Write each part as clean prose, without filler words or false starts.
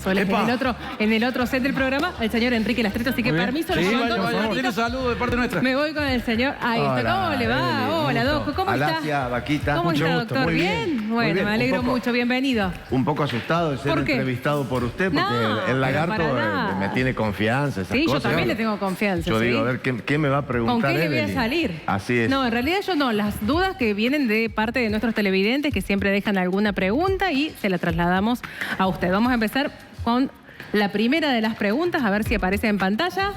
En el otro set del programa, el señor Enrique Lastreto, así que permiso. Sí, vaya, tiene saludo de parte nuestra. Me voy con el señor. Ahí está. ¿Cómo le va? Hola, Doc. ¿Cómo está? Vaquita. ¿Cómo Mucho está, gusto. doctor? Muy ¿Bien? Bueno, me alegro mucho. Bienvenido. Un poco asustado de ser ¿Por qué? entrevistado por usted, porque No, el lagarto para nada. me tiene confianza. Esas Sí, cosas. yo también le tengo confianza. Yo ¿sí? digo, a ver, ¿qué me va a preguntar? ¿Con qué le voy a Evelyn? salir? Así es. No, en realidad yo no. Las dudas que vienen de parte de nuestros televidentes que siempre dejan alguna pregunta y se la trasladamos a usted. Vamos a empezar con la primera de las preguntas, a ver si aparece en pantalla.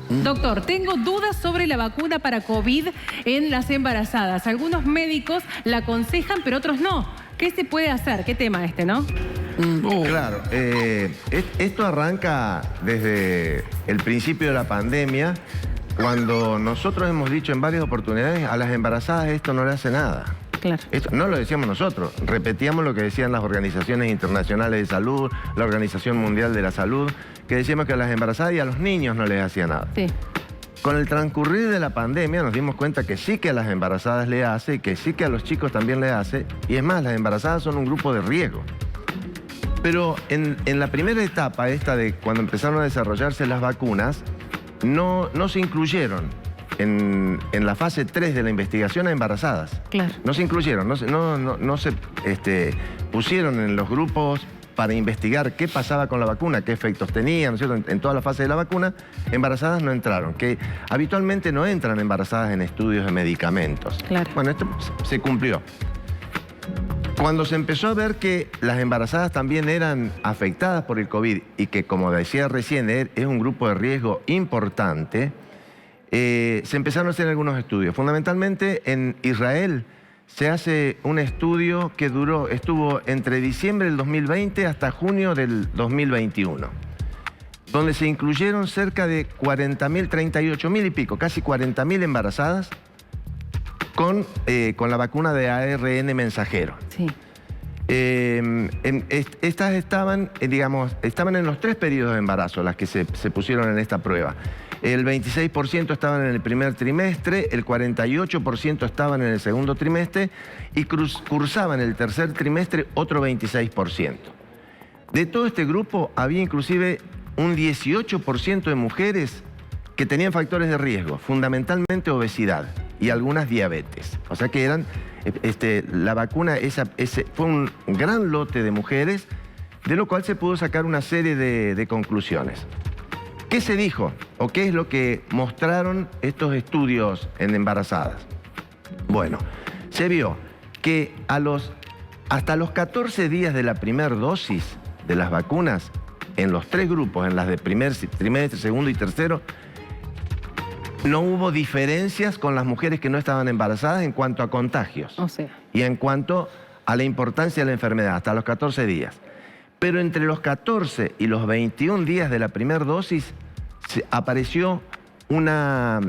Doctor, tengo dudas sobre la vacuna para COVID en las embarazadas. Algunos médicos la aconsejan, pero otros no. ¿Qué se puede hacer? ¿Qué tema este, no? Claro, esto arranca desde el principio de la pandemia, cuando nosotros hemos dicho en varias oportunidades, a las embarazadas esto no le hace nada. Claro. Esto no lo decíamos nosotros, repetíamos lo que decían las organizaciones internacionales de salud, la Organización Mundial de la Salud, que decíamos que a las embarazadas y a los niños no les hacía nada. Sí. Con el transcurrir de la pandemia nos dimos cuenta que sí que a las embarazadas le hace y que sí que a los chicos también le hace. Y es más, las embarazadas son un grupo de riesgo. Pero en la primera etapa esta de cuando empezaron a desarrollarse las vacunas, no se incluyeron en la fase 3 de la investigación a embarazadas. Claro. No se incluyeron, no se pusieron en los grupos para investigar qué pasaba con la vacuna, qué efectos tenía, ¿no es cierto? En toda la fase de la vacuna, embarazadas no entraron, que habitualmente no entran embarazadas en estudios de medicamentos. Claro. Bueno, esto se cumplió. Cuando se empezó a ver que las embarazadas también eran afectadas por el COVID y que, como decía recién, es un grupo de riesgo importante, se empezaron a hacer algunos estudios. Fundamentalmente en Israel se hace un estudio que estuvo entre diciembre del 2020 hasta junio del 2021, donde se incluyeron cerca de 40.000, 38.000 y pico, casi 40.000 embarazadas con la vacuna de ARN mensajero. Sí. Estas estaban en los 3 periodos de embarazo, las que se pusieron en esta prueba. El 26% estaban en el primer trimestre, el 48% estaban en el segundo trimestre y cursaban el tercer trimestre otro 26%. De todo este grupo había inclusive un 18% de mujeres que tenían factores de riesgo, fundamentalmente obesidad y algunas diabetes. O sea que eran, la vacuna, fue un gran lote de mujeres, de lo cual se pudo sacar una serie de conclusiones. ¿Qué se dijo o qué es lo que mostraron estos estudios en embarazadas? Bueno, se vio que hasta los 14 días de la primera dosis de las vacunas, en los 3 grupos, en las de primer trimestre, segundo y tercero, no hubo diferencias con las mujeres que no estaban embarazadas en cuanto a contagios. O sea. Y en cuanto a la importancia de la enfermedad, hasta los 14 días. Pero entre los 14 y los 21 días de la primera dosis apareció una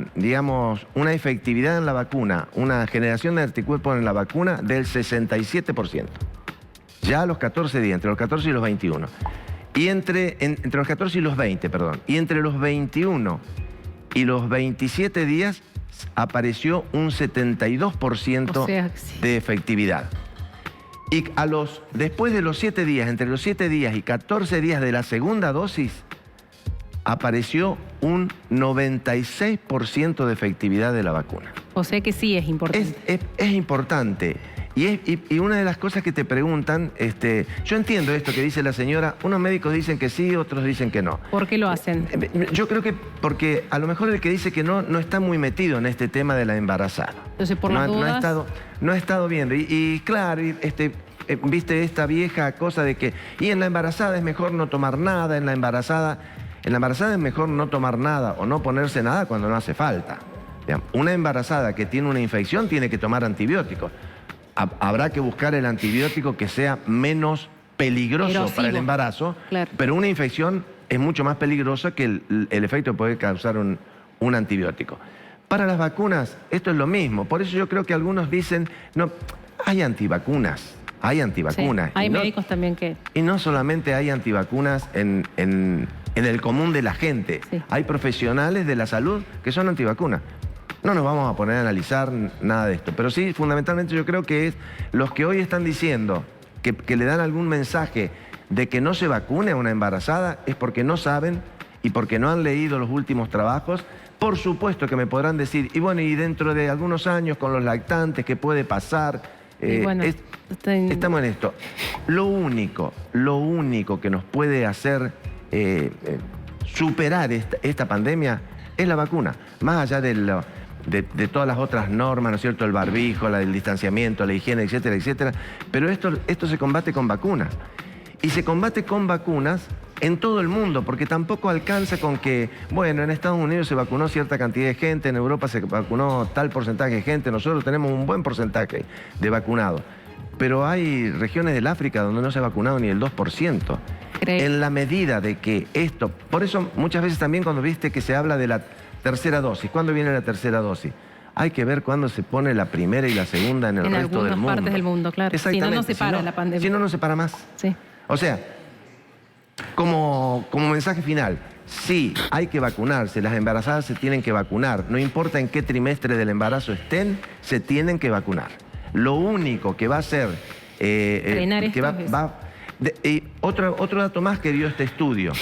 efectividad en la vacuna, una generación de anticuerpos en la vacuna del 67%. Ya a los 14 días, entre los 14 y los 21. Y entre los 14 y los 20, perdón. Y entre los 21 y los 27 días apareció un 72% O sea, sí. de efectividad. Y después de los 7 días, entre los 7 días y 14 días de la segunda dosis, apareció un 96% de efectividad de la vacuna. O sea que sí es importante. Es importante. Y una de las cosas que te preguntan, yo entiendo esto que dice la señora, unos médicos dicen que sí, otros dicen que no. ¿Por qué lo hacen? Yo creo que porque a lo mejor el que dice que no está muy metido en este tema de la embarazada. Entonces, por las dudas... No ha estado viendo. Y claro, viste esta vieja cosa de que en la embarazada es mejor no tomar nada, en la embarazada es mejor no tomar nada o no ponerse nada cuando no hace falta. Una embarazada que tiene una infección tiene que tomar antibióticos. Habrá que buscar el antibiótico que sea menos peligroso Erosivo. para el embarazo, Claro. pero una infección es mucho más peligrosa que el efecto que puede causar un antibiótico. Para las vacunas, esto es lo mismo. Por eso yo creo que algunos dicen, no, hay antivacunas. Hay antivacunas. Sí, hay médicos también que... Y no solamente hay antivacunas en el común de la gente. Sí. Hay profesionales de la salud que son antivacunas. No nos vamos a poner a analizar nada de esto, pero sí, fundamentalmente yo creo que es los que hoy están diciendo que le dan algún mensaje de que no se vacune a una embarazada es porque no saben y porque no han leído los últimos trabajos. Por supuesto que me podrán decir, y bueno, y dentro de algunos años con los lactantes, ¿qué puede pasar? Bueno, estamos en esto. Lo único que nos puede hacer superar esta pandemia es la vacuna. Más allá de todas las otras normas, ¿no es cierto? El barbijo, el distanciamiento, la higiene, etcétera, etcétera. Pero esto se combate con vacunas. Y se combate con vacunas en todo el mundo, porque tampoco alcanza con que, bueno, en Estados Unidos se vacunó cierta cantidad de gente, en Europa se vacunó tal porcentaje de gente, nosotros tenemos un buen porcentaje de vacunados. Pero hay regiones del África donde no se ha vacunado ni el 2%. En la medida de que esto... Por eso muchas veces también cuando viste que se habla de la tercera dosis, ¿cuándo viene la tercera dosis? Hay que ver cuándo se pone la primera y la segunda en el resto del mundo. En algunas partes del mundo, claro. Si no, no se para la pandemia. Si no, no se para más. Sí. O sea, como mensaje final, sí, hay que vacunarse, las embarazadas se tienen que vacunar, no importa en qué trimestre del embarazo estén, se tienen que vacunar. Lo único que va a hacer... otro dato más que dio este estudio,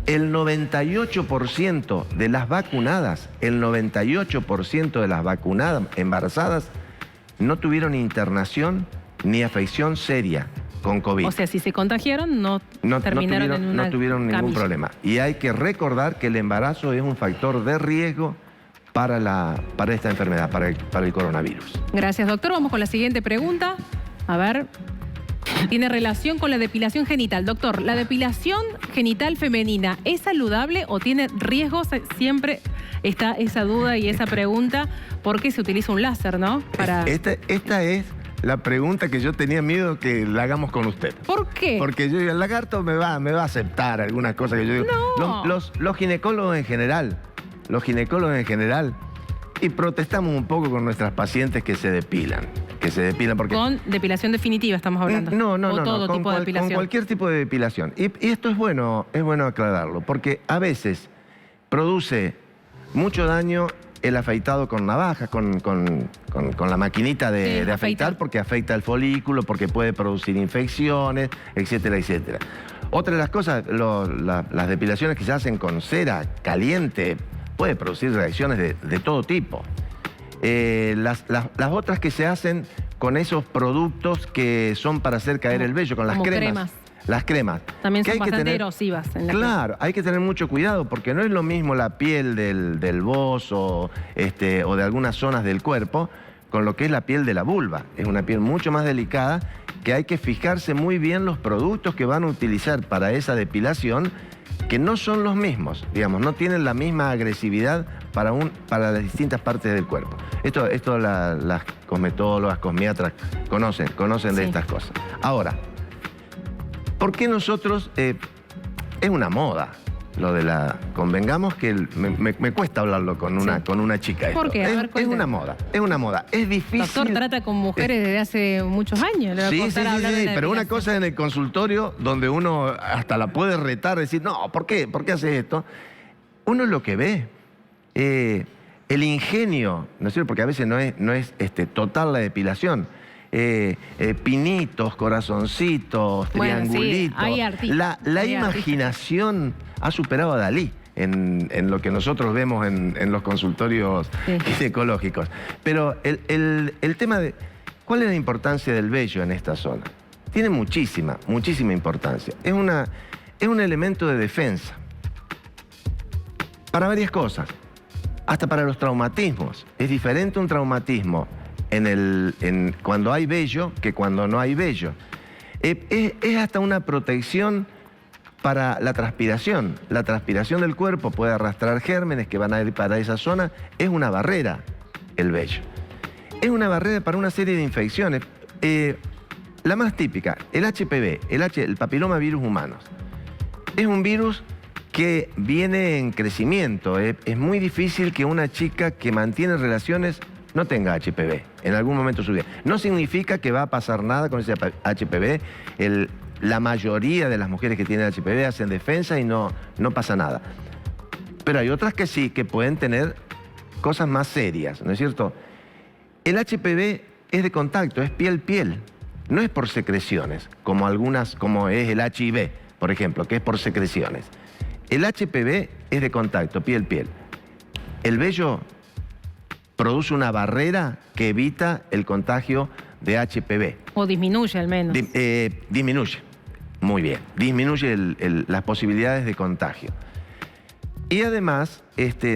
el 98% de las vacunadas, el 98% de las vacunadas embarazadas no tuvieron internación ni afección seria con COVID. O sea, si se contagiaron, no tuvieron ningún problema. Y hay que recordar que el embarazo es un factor de riesgo para esta enfermedad, para el coronavirus. Gracias, doctor. Vamos con la siguiente pregunta. A ver, tiene relación con la depilación genital. Doctor, ¿la depilación genital femenina es saludable o tiene riesgos? Siempre está esa duda y esa pregunta, porque se utiliza un láser, ¿no? Esta es la pregunta que yo tenía miedo que la hagamos con usted. ¿Por qué? Porque yo digo, el lagarto me va a aceptar algunas cosas que yo digo. No. Los ginecólogos en general, y protestamos un poco con nuestras pacientes que se depilan. Porque... Con depilación definitiva estamos hablando. No. O todo tipo de depilación. Con cualquier tipo de depilación. Y esto es bueno aclararlo, porque a veces produce mucho daño el afeitado con navajas, con la maquinita de afeitar, porque afecta el folículo, porque puede producir infecciones, etcétera, etcétera. Otra de las cosas, las depilaciones que se hacen con cera caliente, puede producir reacciones de todo tipo. Las otras que se hacen con esos productos que son para hacer caer el vello, con las cremas. Las cremas. También son bastante erosivas. Claro, hay que tener mucho cuidado porque no es lo mismo la piel del bozo o de algunas zonas del cuerpo con lo que es la piel de la vulva. Es una piel mucho más delicada que hay que fijarse muy bien los productos que van a utilizar para esa depilación, que no son los mismos, digamos, no tienen la misma agresividad para las distintas partes del cuerpo. Esto las cosmetólogas, cosmiatras conocen de estas cosas. Ahora, ¿por qué nosotros? Es una moda lo de la... Convengamos que me cuesta hablarlo con una chica. Esto. ¿Por qué? A ver, es una moda. Es difícil... Doctor, trata con mujeres desde hace muchos años. Sí, pero una cosa es en el consultorio donde uno hasta la puede retar, decir, no, ¿por qué? ¿Por qué hace esto? Uno es lo que ve. El ingenio, ¿no es cierto? Porque a veces no es total la depilación. Pinitos, corazoncitos, triangulitos. Sí, hay la imaginación ha superado a Dalí en lo que nosotros vemos en los consultorios ginecológicos. Pero el tema de cuál es la importancia del vello en esta zona, tiene muchísima importancia. Es un elemento de defensa para varias cosas, hasta para los traumatismos. Es diferente un traumatismo cuando hay vello que cuando no hay vello. Es hasta una protección para la transpiración. La transpiración del cuerpo puede arrastrar gérmenes que van a ir para esa zona. Es una barrera el vello. Es una barrera para una serie de infecciones. La más típica, el HPV, el papillomavirus humanos. Es un virus que viene en crecimiento. Es muy difícil que una chica que mantiene relaciones no tenga HPV en algún momento de su vida. No significa que va a pasar nada con ese HPV. La mayoría de las mujeres que tienen HPV hacen defensa y no pasa nada. Pero hay otras que sí, que pueden tener cosas más serias, ¿no es cierto? El HPV es de contacto, es piel-piel. no es por secreciones, como es el HIV, por ejemplo, que es por secreciones. El HPV es de contacto, piel-piel. El vello produce una barrera que evita el contagio de HPV. O disminuye al menos. Disminuye, muy bien, disminuye las posibilidades de contagio. Y además,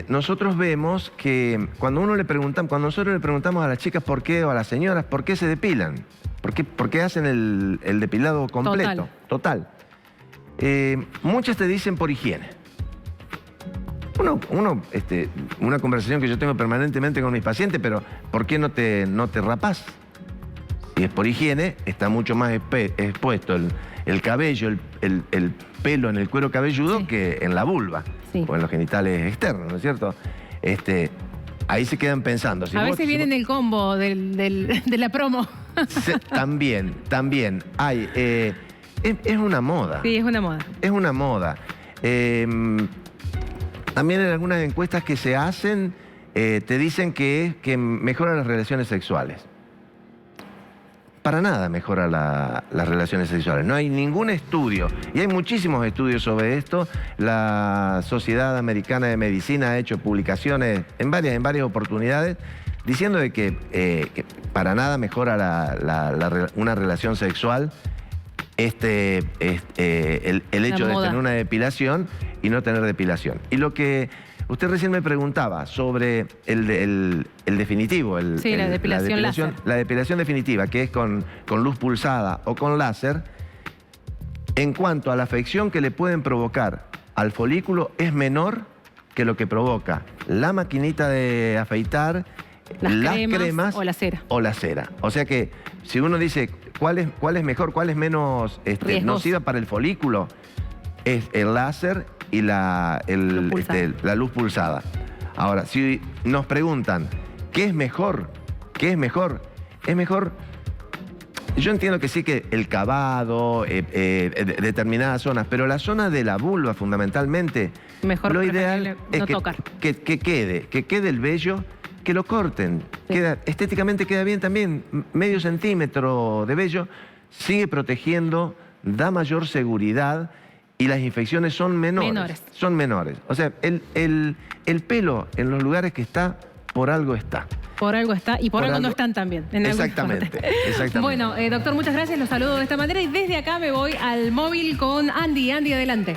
nosotros vemos que cuando nosotros le preguntamos a las chicas por qué, o a las señoras, por qué se depilan, por qué hacen el depilado completo, total. Muchas te dicen por higiene. Una conversación que yo tengo permanentemente con mis pacientes, pero ¿por qué no te rapás? Si es por higiene, está mucho más expuesto el cabello, el pelo en el cuero cabelludo, sí, que en la vulva, sí, o en los genitales externos, ¿no es cierto? Ahí se quedan pensando. A veces viene en el combo de la promo. También hay. Es una moda. Sí, es una moda. Es una moda. También en algunas encuestas que se hacen, te dicen que mejora las relaciones sexuales. Para nada mejora las relaciones sexuales. No hay ningún estudio, y hay muchísimos estudios sobre esto. La Sociedad Americana de Medicina ha hecho publicaciones en varias oportunidades diciendo de que para nada mejora una relación sexual el hecho de tener una depilación y no tener depilación. Y lo que usted recién me preguntaba sobre el definitivo, la depilación láser. La depilación definitiva, que es con luz pulsada o con láser, en cuanto a la afección que le pueden provocar al folículo, es menor que lo que provoca la maquinita de afeitar, las cremas o la cera. O sea que si uno dice cuál es mejor, cuál es menos nociva para el folículo, es el láser y la luz pulsada. Ahora, si nos preguntan, ¿qué es mejor? Es mejor. Yo entiendo que sí, que el cavado, determinadas zonas, pero la zona de la vulva fundamentalmente, mejor lo ideal es no tocar. Que quede el vello, que lo corten. Sí. Estéticamente queda bien también, medio centímetro de vello, sigue protegiendo, da mayor seguridad y las infecciones son menores. Son menores. O sea, el pelo en los lugares que está, por algo está. Por algo está y por algo no están también. Exactamente. Bueno, doctor, muchas gracias. Los saludo de esta manera y desde acá me voy al móvil con Andy. Andy, adelante.